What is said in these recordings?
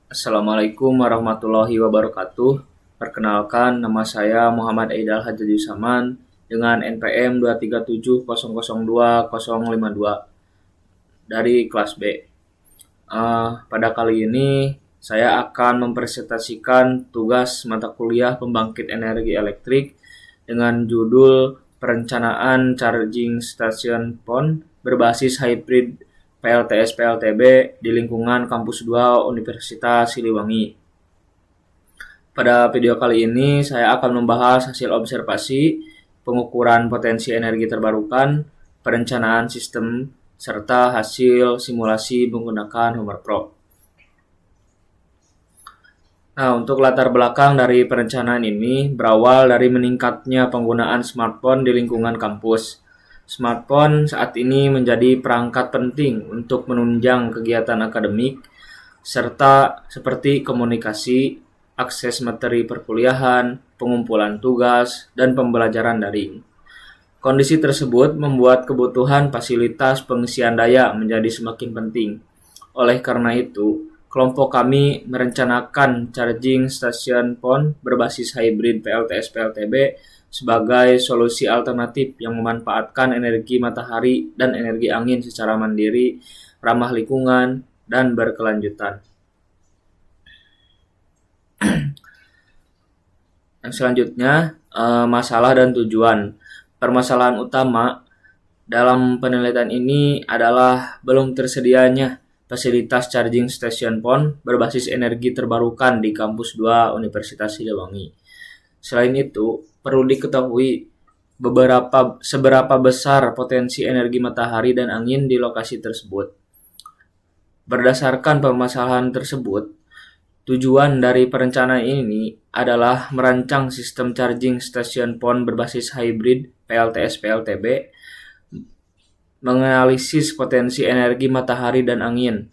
Assalamualaikum warahmatullahi wabarakatuh. Perkenalkan, nama saya Muhammad Aidal Hajjajusaman dengan NPM 237002052 dari kelas B. Pada kali ini saya akan mempresentasikan tugas mata kuliah pembangkit energi elektrik dengan judul Perencanaan Charging Station PON berbasis hybrid PLTS PLTB di lingkungan Kampus 2 Universitas Siliwangi. Pada video kali ini saya akan membahas hasil observasi, pengukuran potensi energi terbarukan, perencanaan sistem, serta hasil simulasi menggunakan Homer Pro. Nah, untuk latar belakang dari perencanaan ini berawal dari meningkatnya penggunaan smartphone di lingkungan kampus. Smartphone saat ini menjadi perangkat penting untuk menunjang kegiatan akademik, serta seperti komunikasi, akses materi perkuliahan, pengumpulan tugas, dan pembelajaran daring. Kondisi tersebut membuat kebutuhan fasilitas pengisian daya menjadi semakin penting. Oleh karena itu, kelompok kami merencanakan charging station PON berbasis hybrid PLTS PLTB sebagai solusi alternatif yang memanfaatkan energi matahari dan energi angin secara mandiri, ramah lingkungan, dan berkelanjutan. Yang selanjutnya, masalah dan tujuan. Permasalahan utama dalam penelitian ini adalah belum tersedianya fasilitas charging station PON berbasis energi terbarukan di Kampus 2 Universitas Siliwangi. Selain itu, perlu diketahui seberapa besar potensi energi matahari dan angin di lokasi tersebut. Berdasarkan permasalahan tersebut, tujuan dari perencanaan ini adalah merancang sistem charging station PON berbasis hybrid PLTS PLTB, menganalisis potensi energi matahari dan angin,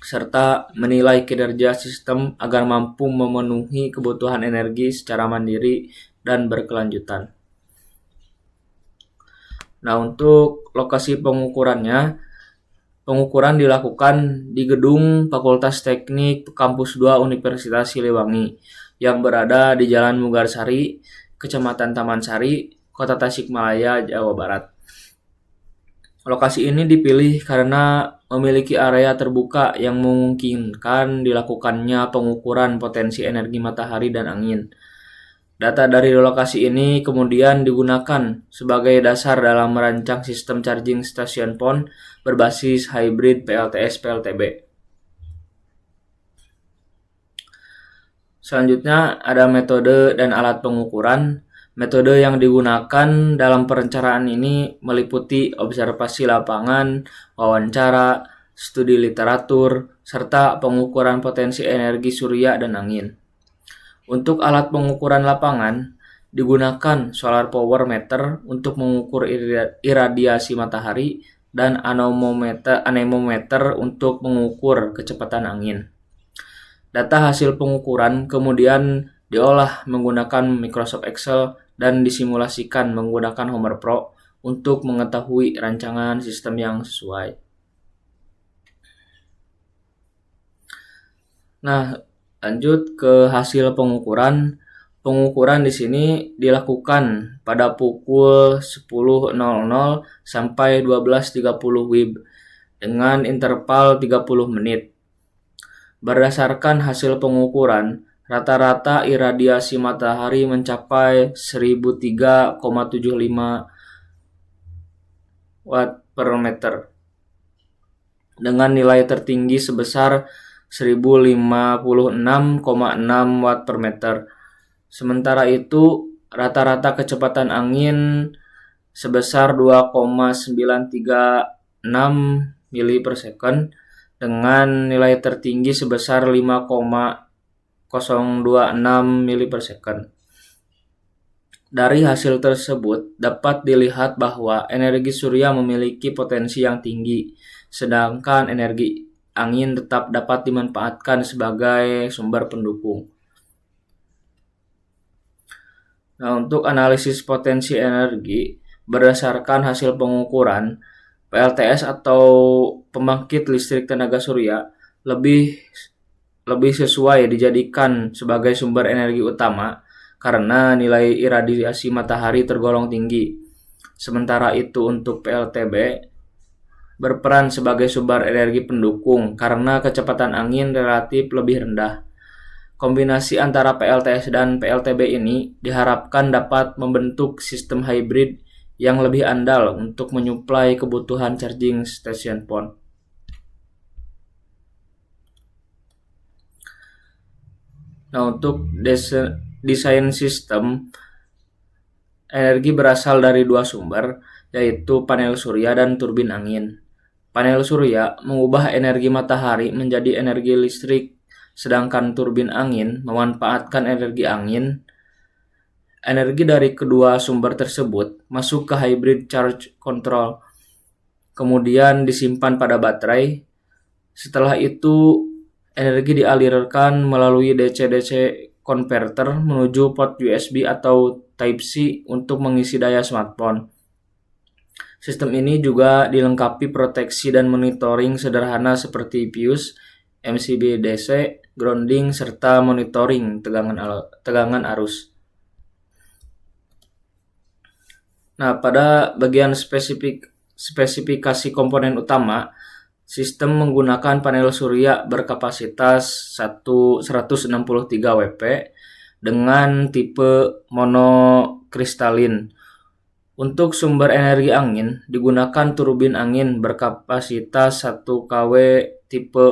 serta menilai kinerja sistem agar mampu memenuhi kebutuhan energi secara mandiri dan berkelanjutan. Nah, untuk lokasi pengukurannya, pengukuran dilakukan di gedung Fakultas Teknik Kampus 2 Universitas Siliwangi yang berada di Jalan Mugarsari, Kecamatan Taman Sari, Kota Tasikmalaya, Jawa Barat. Lokasi ini dipilih karena memiliki area terbuka yang memungkinkan dilakukannya pengukuran potensi energi matahari dan angin. Data dari lokasi ini kemudian digunakan sebagai dasar dalam merancang sistem charging station PON berbasis hybrid PLTS PLTB. Selanjutnya ada metode dan alat pengukuran. Metode yang digunakan dalam perencanaan ini meliputi observasi lapangan, wawancara, studi literatur, serta pengukuran potensi energi surya dan angin. Untuk alat pengukuran lapangan, digunakan solar power meter untuk mengukur iradiasi matahari dan anemometer untuk mengukur kecepatan angin. Data hasil pengukuran kemudian diolah menggunakan Microsoft Excel dan disimulasikan menggunakan Homer Pro untuk mengetahui rancangan sistem yang sesuai. Nah, lanjut ke hasil pengukuran. Pengukuran di sini dilakukan pada pukul 10.00 sampai 12.30 WIB dengan interval 30 menit. Berdasarkan hasil pengukuran, rata-rata iradiasi matahari mencapai 1003,75 watt per meter dengan nilai tertinggi sebesar 1056,6 watt per meter. Sementara itu, rata-rata kecepatan angin sebesar 2,936 mili per second dengan nilai tertinggi sebesar 5,026 mili per second. Dari hasil tersebut dapat dilihat bahwa energi surya memiliki potensi yang tinggi, sedangkan energi angin tetap dapat dimanfaatkan sebagai sumber pendukung. Nah, untuk analisis potensi energi berdasarkan hasil pengukuran, PLTS atau pembangkit listrik tenaga surya lebih lebih sesuai dijadikan sebagai sumber energi utama karena nilai iradiasi matahari tergolong tinggi. Sementara itu untuk PLTB berperan sebagai sumber energi pendukung karena kecepatan angin relatif lebih rendah. Kombinasi antara PLTS dan PLTB ini diharapkan dapat membentuk sistem hybrid yang lebih andal untuk menyuplai kebutuhan charging station phone. Nah, untuk desain sistem energi berasal dari dua sumber, yaitu panel surya dan turbin angin. Panel surya mengubah energi matahari menjadi energi listrik, sedangkan turbin angin memanfaatkan energi angin. Energi dari kedua sumber tersebut masuk ke hybrid charge control, kemudian disimpan pada baterai. Setelah itu, energi dialirkan melalui DC-DC converter menuju port USB atau Type-C untuk mengisi daya smartphone. Sistem ini juga dilengkapi proteksi dan monitoring sederhana seperti fuse, MCB DC, grounding, serta monitoring tegangan arus. Nah, pada bagian spesifikasi komponen utama, sistem menggunakan panel surya berkapasitas 163 WP dengan tipe monokristalin. Untuk sumber energi angin, digunakan turbin angin berkapasitas 1 kW tipe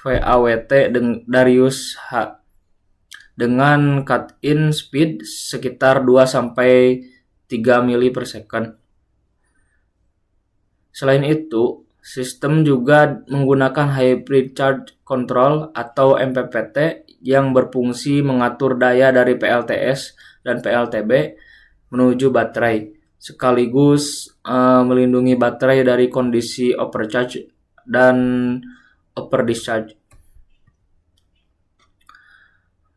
VAWT Darius H dengan cut-in speed sekitar 2-3 mili per second. Selain itu, sistem juga menggunakan hybrid charge control atau MPPT yang berfungsi mengatur daya dari PLTS dan PLTB menuju baterai, sekaligus melindungi baterai dari kondisi overcharge dan overdischarge.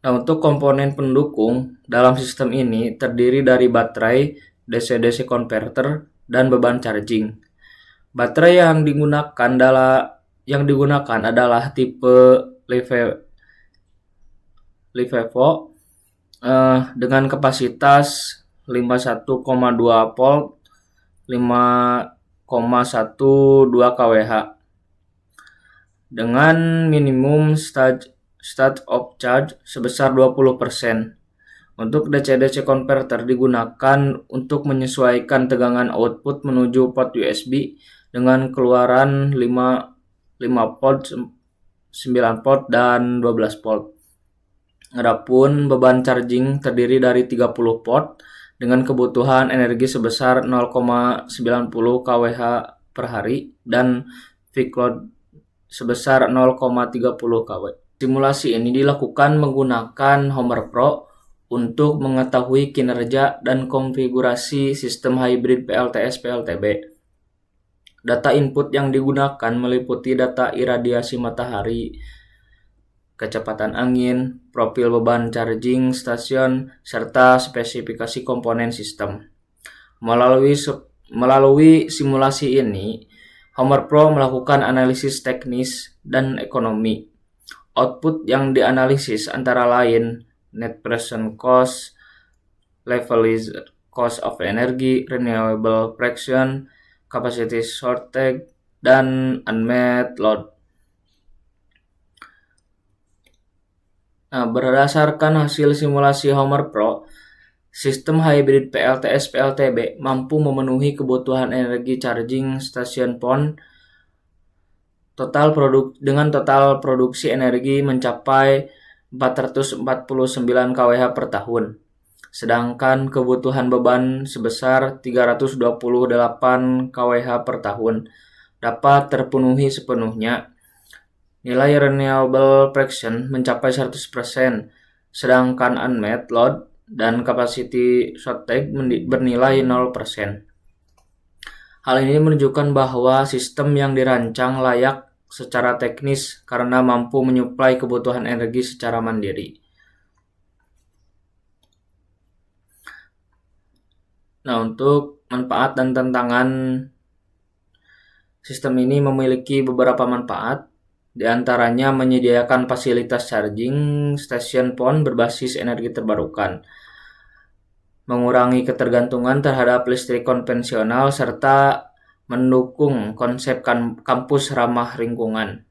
Nah, untuk komponen pendukung dalam sistem ini terdiri dari baterai, DC-DC converter, dan beban charging. Baterai yang digunakan adalah tipe LiFeVo dengan kapasitas 51,2 volt 5,12 kWh dengan minimum state of charge sebesar 20%. Untuk DC-DC converter digunakan untuk menyesuaikan tegangan output menuju port USB dengan keluaran 5 volt, 9 volt, dan 12 volt. Adapun beban charging terdiri dari 30 volt dengan kebutuhan energi sebesar 0,90 kWh per hari dan peak load sebesar 0,30 kW. Simulasi ini dilakukan menggunakan Homer Pro untuk mengetahui kinerja dan konfigurasi sistem hybrid PLTS-PLTB. Data input yang digunakan meliputi data iradiasi matahari, kecepatan angin, profil beban charging stasiun, serta spesifikasi komponen sistem. Melalui simulasi ini, Homer Pro melakukan analisis teknis dan ekonomi. Output yang dianalisis antara lain net present cost, levelized cost of energy, renewable fraction, capacity shortage, dan unmet load. Nah, berdasarkan hasil simulasi Homer Pro, sistem hybrid PLTS-PLTB mampu memenuhi kebutuhan energi charging stasiun phone dengan total produksi energi mencapai 449 kWh per tahun, sedangkan kebutuhan beban sebesar 328 kWh per tahun dapat terpenuhi sepenuhnya. Nilai renewable fraction mencapai 100%, sedangkan unmet load dan capacity shortage bernilai 0%. Hal ini menunjukkan bahwa sistem yang dirancang layak secara teknis karena mampu menyuplai kebutuhan energi secara mandiri. Nah, untuk manfaat dan tantangan sistem ini memiliki beberapa manfaat. Di antaranya menyediakan fasilitas charging stasiun PON berbasis energi terbarukan, mengurangi ketergantungan terhadap listrik konvensional, serta mendukung konsep kampus ramah lingkungan.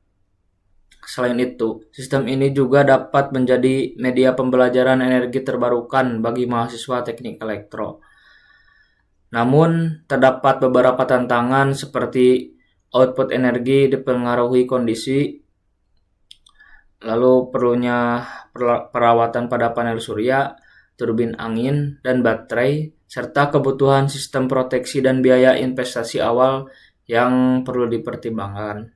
Selain itu, sistem ini juga dapat menjadi media pembelajaran energi terbarukan bagi mahasiswa teknik elektro. Namun, terdapat beberapa tantangan seperti output energi dipengaruhi kondisi, lalu perlunya perawatan pada panel surya, turbin angin, dan baterai, serta kebutuhan sistem proteksi dan biaya investasi awal yang perlu dipertimbangkan.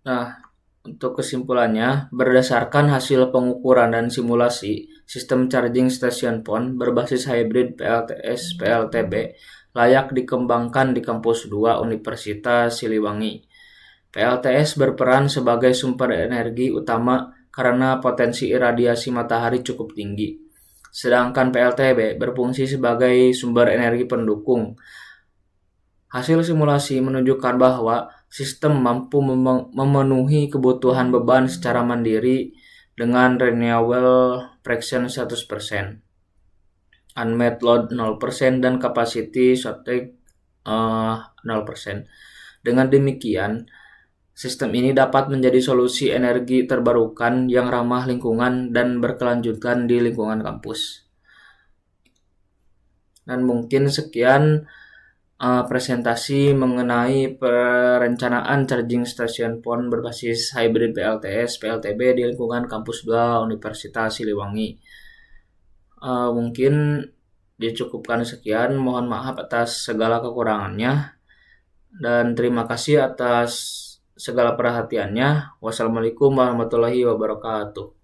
Nah, untuk kesimpulannya, berdasarkan hasil pengukuran dan simulasi, sistem charging stasiun PON berbasis hybrid PLTS-PLTB layak dikembangkan di Kampus 2 Universitas Siliwangi. PLTS berperan sebagai sumber energi utama karena potensi iradiasi matahari cukup tinggi. Sedangkan PLTB berfungsi sebagai sumber energi pendukung. Hasil simulasi menunjukkan bahwa sistem mampu memenuhi kebutuhan beban secara mandiri dengan renewable fraction 100%, unmet load 0%, dan capacity shortage 0%. Dengan demikian, sistem ini dapat menjadi solusi energi terbarukan yang ramah lingkungan dan berkelanjutan di lingkungan kampus. Dan mungkin sekian presentasi mengenai perencanaan charging stasiun PON berbasis hybrid PLTS-PLTB di lingkungan Kampus 2 Universitas Siliwangi. Mungkin dicukupkan sekian, mohon maaf atas segala kekurangannya, dan terima kasih atas segala perhatiannya. Wassalamualaikum warahmatullahi wabarakatuh.